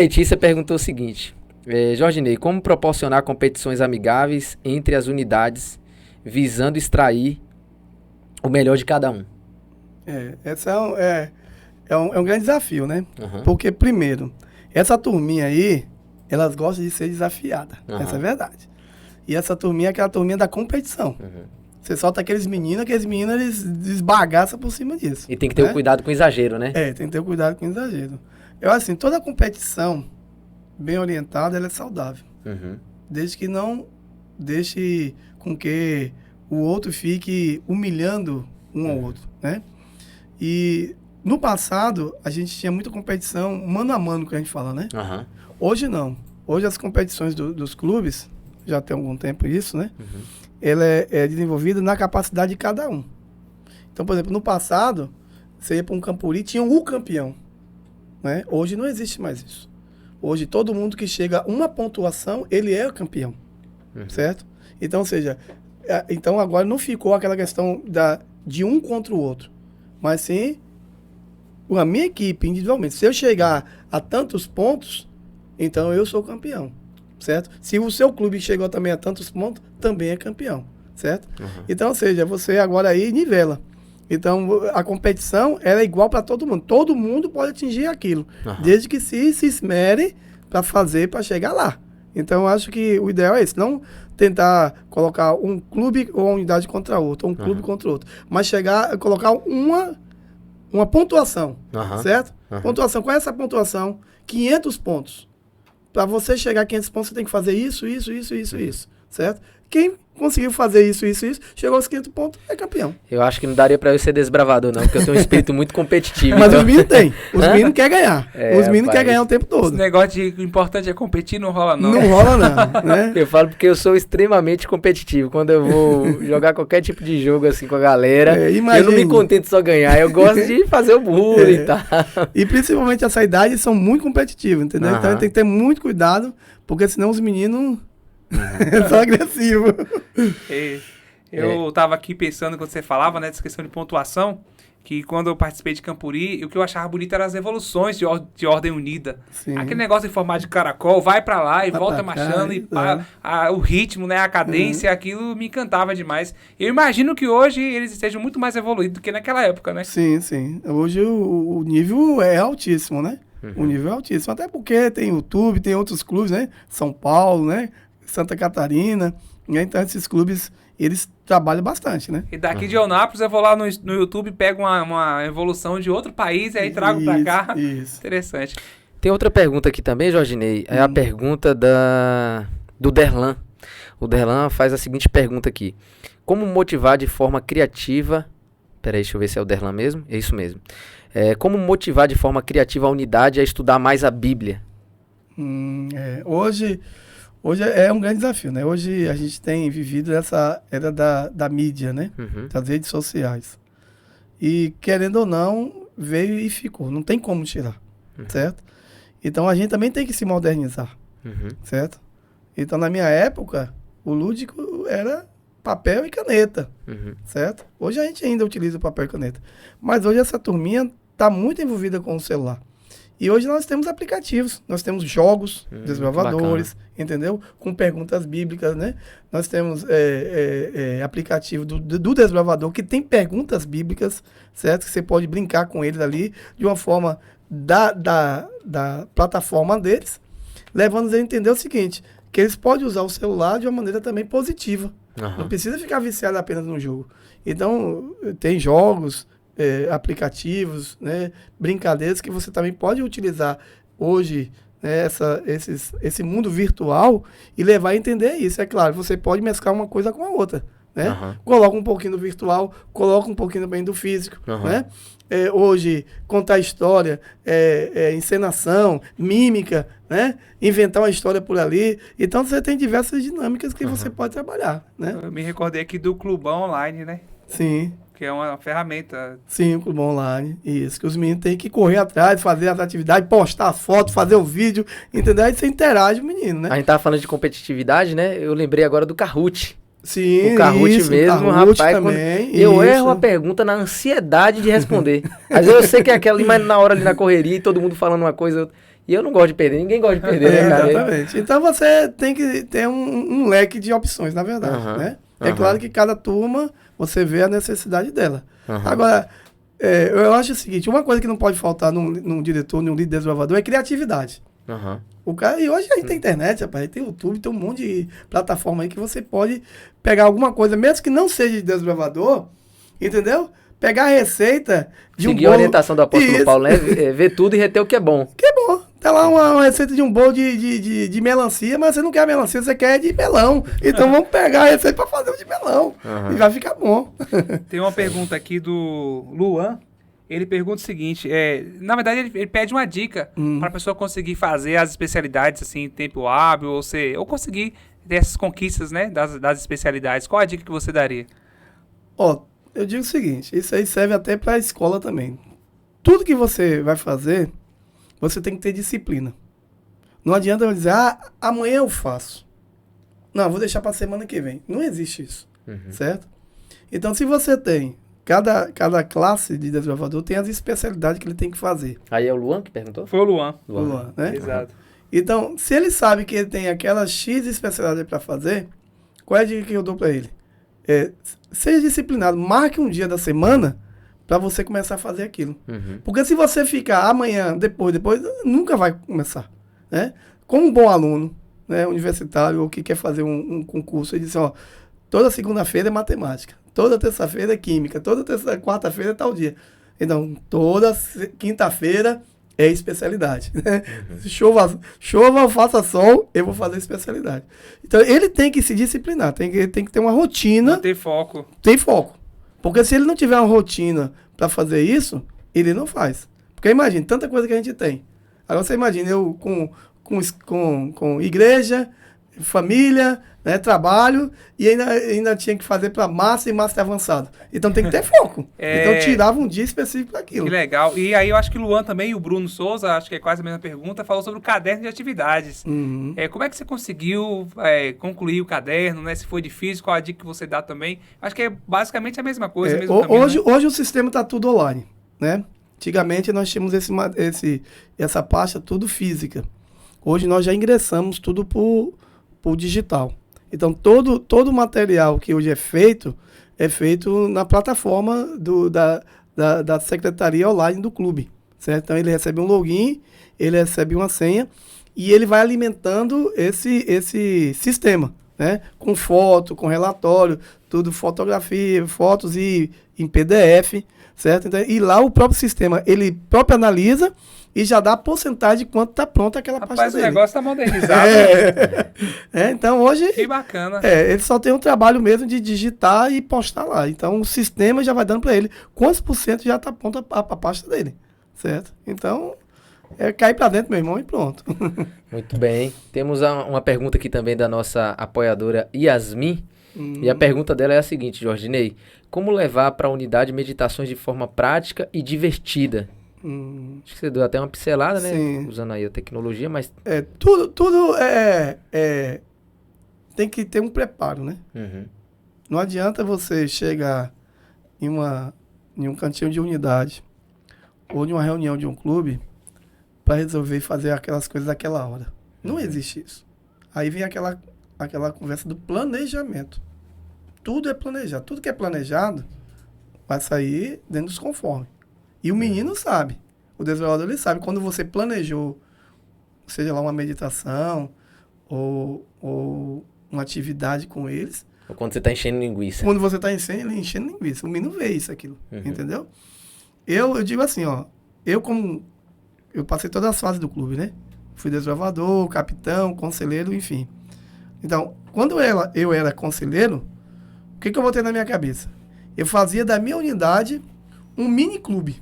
Letícia perguntou o seguinte: Jorginei, como proporcionar competições amigáveis entre as unidades, visando extrair o melhor de cada um? Essa é um grande desafio, né? Uhum. Porque, primeiro, essa turminha aí, elas gostam de ser desafiadas. Uhum. Essa é a verdade. E essa turminha é aquela turminha da competição. Uhum. Você solta aqueles meninos eles desbagaçam por cima disso. E tem que ter um cuidado com o exagero, né? Tem que ter cuidado com o exagero. Eu, assim, toda competição bem orientada, ela é saudável. Uhum. Desde que não deixe com que o outro fique humilhando um ao outro, né? E no passado, a gente tinha muita competição mano a mano, que a gente fala, né? Uhum. Hoje não. Hoje as competições dos clubes, já tem algum tempo isso, né? Uhum. Ela é desenvolvida na capacidade de cada um. Então, por exemplo, no passado, você ia para um Campuri, tinha o campeão, né? Hoje não existe mais isso. Hoje, todo mundo que chega a uma pontuação, ele é o campeão, certo? Então, ou seja, então agora não ficou aquela questão de um contra o outro, mas sim a minha equipe individualmente. Se eu chegar a tantos pontos, então eu sou campeão, certo? Se o seu clube chegou também a tantos pontos, também é campeão, certo? Então, ou seja, você agora aí nivela. Então, a competição ela é igual para todo mundo. Todo mundo pode atingir aquilo, desde que se esmere para fazer, para chegar lá. Então, eu acho que o ideal é esse. Não tentar colocar um clube ou uma unidade contra outra, ou um clube contra outro. Mas colocar uma pontuação, certo? Pontuação. Qual é essa pontuação? 500 pontos. Para você chegar a 500 pontos, você tem que fazer isso, certo? Quem conseguiu fazer isso, chegou aos 500 pontos, é campeão. Eu acho que não daria pra eu ser desbravador, não, porque eu tenho um espírito muito competitivo. Mas os meninos têm. Os meninos querem ganhar. Os meninos querem ganhar o tempo todo. Esse negócio de o importante é competir, não rola não. Não rola não, né? Eu falo porque eu sou extremamente competitivo. Quando eu vou jogar qualquer tipo de jogo assim com a galera, eu não me contento só ganhar. Eu gosto de fazer o bullying e tal. E principalmente essa idade são muito competitivos, entendeu? Então tem que ter muito cuidado, porque senão os meninos... são agressivos. Eu tava aqui pensando quando você falava, né, dessa questão de pontuação, que quando eu participei de Campuri, o que eu achava bonito eram as evoluções de ordem unida. Sim. Aquele negócio em formato de caracol, vai pra lá e volta marchando, o ritmo, né, a cadência, aquilo me encantava demais. Eu imagino que hoje eles estejam muito mais evoluídos do que naquela época, né? Sim, sim. Hoje o nível é altíssimo, né? O nível é altíssimo, até porque tem YouTube, tem outros clubes, né? São Paulo, né? Santa Catarina, né? Então esses clubes, eles trabalham bastante, né? E daqui de Eunápolis eu vou lá no YouTube, pego uma evolução de outro país e aí trago pra cá. Isso. Interessante. Tem outra pergunta aqui também, Jorginei, é a pergunta do Derlan. O Derlan faz a seguinte pergunta aqui: como motivar de forma criativa... Peraí, deixa eu ver se é o Derlan mesmo. É isso mesmo. Como motivar de forma criativa a unidade a estudar mais a Bíblia? Hoje é um grande desafio, né? Hoje a gente tem vivido essa era da mídia, né? Das redes sociais. E, querendo ou não, veio e ficou. Não tem como tirar, certo? Então, a gente também tem que se modernizar, certo? Então, na minha época, o lúdico era papel e caneta, certo? Hoje a gente ainda utiliza papel e caneta. Mas hoje essa turminha está muito envolvida com o celular. E hoje nós temos aplicativos, nós temos jogos, desbravadores, entendeu? Com perguntas bíblicas, né? Nós temos aplicativo do desbravador que tem perguntas bíblicas, certo? Que você pode brincar com eles ali de uma forma da plataforma deles, levando eles a entender o seguinte, que eles podem usar o celular de uma maneira também positiva. Não precisa ficar viciado apenas no jogo. Então, tem jogos... aplicativos, né, brincadeiras que você também pode utilizar hoje, né, esse mundo virtual e levar a entender isso. É claro, você pode mesclar uma coisa com a outra, né? Coloca um pouquinho do virtual, coloca um pouquinho também do físico, né? Hoje, contar história, encenação, mímica, né? Inventar uma história por ali. Então, você tem diversas dinâmicas que você pode trabalhar, né? Eu me recordei aqui do Clubão Online, né? Sim. Que é uma ferramenta. Sim, o Clube Online. Isso, que os meninos têm que correr atrás, fazer as atividades, postar as fotos, fazer o vídeo, entendeu? Aí você interage o menino, né? A gente tava falando de competitividade, né? Eu lembrei agora do Kahoot. Sim, o Kahoot isso, mesmo, o Kahoot rapaz. Também, eu erro a pergunta na ansiedade de responder. Às vezes eu sei que é aquela, mas na hora ali na correria e todo mundo falando uma coisa... E eu não gosto de perder, ninguém gosta de perder, né, cara? Exatamente. Então você tem que ter um leque de opções, na verdade, né? É claro que cada turma, você vê a necessidade dela. Agora, eu acho o seguinte, uma coisa que não pode faltar num diretor, num líder desbravador é criatividade. O cara, e hoje aí tem internet, rapaz, tem YouTube, tem um monte de plataforma aí que você pode pegar alguma coisa, mesmo que não seja de desbravador, entendeu? Pegar a receita de seguir a orientação do apóstolo Paulo, né? Ver tudo e reter o que é bom. Que é bom. Tá lá uma receita de um bolo de melancia, mas você não quer melancia, você quer de melão. Então vamos pegar a receita para fazer o de melão. E vai ficar bom. Tem uma pergunta aqui do Luan. Ele pergunta o seguinte, na verdade ele pede uma dica para a pessoa conseguir fazer as especialidades assim, em tempo hábil, ou conseguir ter essas conquistas, né, das especialidades. Qual a dica que você daria? Eu digo o seguinte, isso aí serve até para a escola também. Tudo que você vai fazer, você tem que ter disciplina. Não adianta eu dizer, amanhã eu faço. Não, vou deixar para a semana que vem. Não existe isso, certo? Então, se você tem, cada classe de desbravador tem as especialidades que ele tem que fazer. Aí é o Luan que perguntou? Foi o Luan. Luan, né? Exato. Então, se ele sabe que ele tem aquela X especialidade para fazer, qual é a dica que eu dou para ele? Seja disciplinado, marque um dia da semana para você começar a fazer aquilo. Porque se você ficar amanhã, depois, nunca vai começar, né? Como um bom aluno, né, universitário, ou que quer fazer um concurso, ele diz assim, toda segunda-feira é matemática, toda terça-feira é química, toda quarta-feira é tal dia. Então, toda quinta-feira é especialidade, né? Chova ou faça sol, eu vou fazer especialidade. Então, ele tem que se disciplinar, tem que ter uma rotina. Ter foco. Tem foco. Porque se ele não tiver uma rotina para fazer isso, ele não faz. Porque imagina, tanta coisa que a gente tem. Agora você imagina, eu com igreja, família, né, trabalho, e ainda tinha que fazer para Master e Master avançado. Então tem que ter foco. Então tirava um dia específico para aquilo. Que legal. E aí eu acho que o Luan também e o Bruno Souza, acho que é quase a mesma pergunta, falou sobre o caderno de atividades. Como é que você conseguiu concluir o caderno, né? Se foi difícil, qual a dica que você dá também? Acho que é basicamente a mesma coisa. Mesmo caminho, hoje o sistema está tudo online, né? Antigamente nós tínhamos essa pasta tudo física. Hoje nós já ingressamos tudo por digital. Então, todo o material que hoje é feito na plataforma da secretaria online do clube, certo? Então, ele recebe um login, ele recebe uma senha e ele vai alimentando esse sistema, né? Com foto, com relatório, tudo fotografia, fotos e em PDF, certo? Então, e lá o próprio sistema, ele próprio analisa e já dá a porcentagem de quanto está pronta aquela pasta dele. Rapaz, o negócio está modernizado. Então hoje... Que bacana. Ele só tem um trabalho mesmo de digitar e postar lá. Então o sistema já vai dando para ele quantos por cento já está pronta a pasta dele, certo? Então, cair para dentro, meu irmão, e pronto. Muito bem. Temos uma pergunta aqui também da nossa apoiadora Yasmin. E a pergunta dela é a seguinte, Jordinei. Como levar para a unidade meditações de forma prática e divertida? Acho que você deu até uma pincelada, né? Sim. Usando aí a tecnologia, mas... Tudo tem que ter um preparo, né? Não adianta você chegar em um cantinho de unidade ou em uma reunião de um clube para resolver fazer aquelas coisas daquela hora. Não existe isso. Aí vem aquela conversa do planejamento. Tudo é planejado. Tudo que é planejado vai sair dentro dos conformes. E o menino sabe, o desbravador ele sabe, quando você planejou, seja lá uma meditação ou uma atividade com eles. Ou quando você está enchendo linguiça. Quando você está enchendo linguiça, o menino vê isso, aquilo, entendeu? Eu digo assim, eu passei todas as fases do clube, né? Fui desbravador, capitão, conselheiro, enfim. Então, quando eu era conselheiro, o que eu botei na minha cabeça? Eu fazia da minha unidade um mini clube.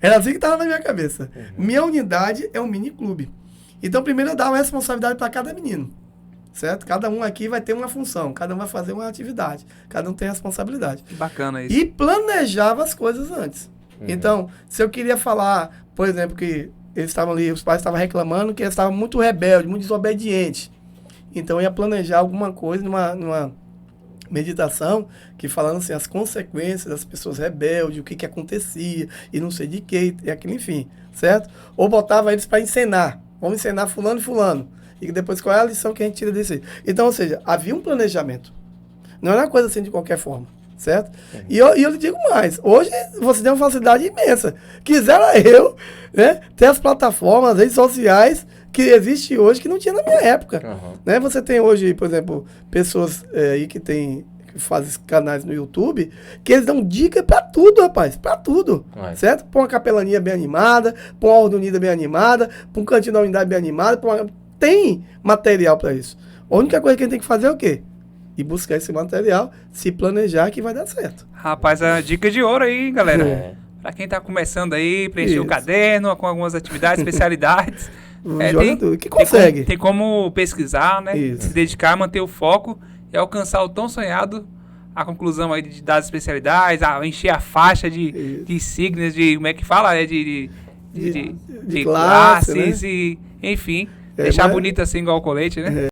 Era assim que estava na minha cabeça. Minha unidade é um mini clube. Então, primeiro eu dava uma responsabilidade para cada menino, certo? Cada um aqui vai ter uma função, cada um vai fazer uma atividade, cada um tem responsabilidade. Bacana isso. E planejava as coisas antes. Então, se eu queria falar, por exemplo, que eles estavam ali, os pais estavam reclamando que eles estavam muito rebeldes, muito desobedientes. Então, eu ia planejar alguma coisa meditação, que falando assim, as consequências das pessoas rebeldes, o que acontecia, e não sei de que, e aquilo, enfim, certo? Ou botava eles para encenar. Vamos encenar fulano e fulano. E depois qual é a lição que a gente tira disso aí? Então, ou seja, havia um planejamento. Não era uma coisa assim de qualquer forma, certo? E eu lhe digo mais, hoje você tem uma facilidade imensa. Quisera eu, né, ter as plataformas, as redes sociais que existem hoje que não tinha na minha época. Né? Você tem hoje, por exemplo, pessoas aí que fazem canais no YouTube, que eles dão dica pra tudo, rapaz, pra tudo, certo? Pra uma capelania bem animada, pra uma ordem unida bem animada, pra um cantinho da unidade bem animado, tem material pra isso. A única coisa que a gente tem que fazer é o quê? E buscar esse material, se planejar que vai dar certo. Rapaz, a dica de ouro aí, galera. Pra quem tá começando aí, preencher o caderno com algumas atividades, especialidades. Que consegue. Tem como pesquisar, né? Isso. Se dedicar, manter o foco e alcançar o tão sonhado, a conclusão aí das especialidades, encher a faixa de insígnias, de como é que fala? De classes, né? E, enfim, deixar bonito assim igual o colete, né?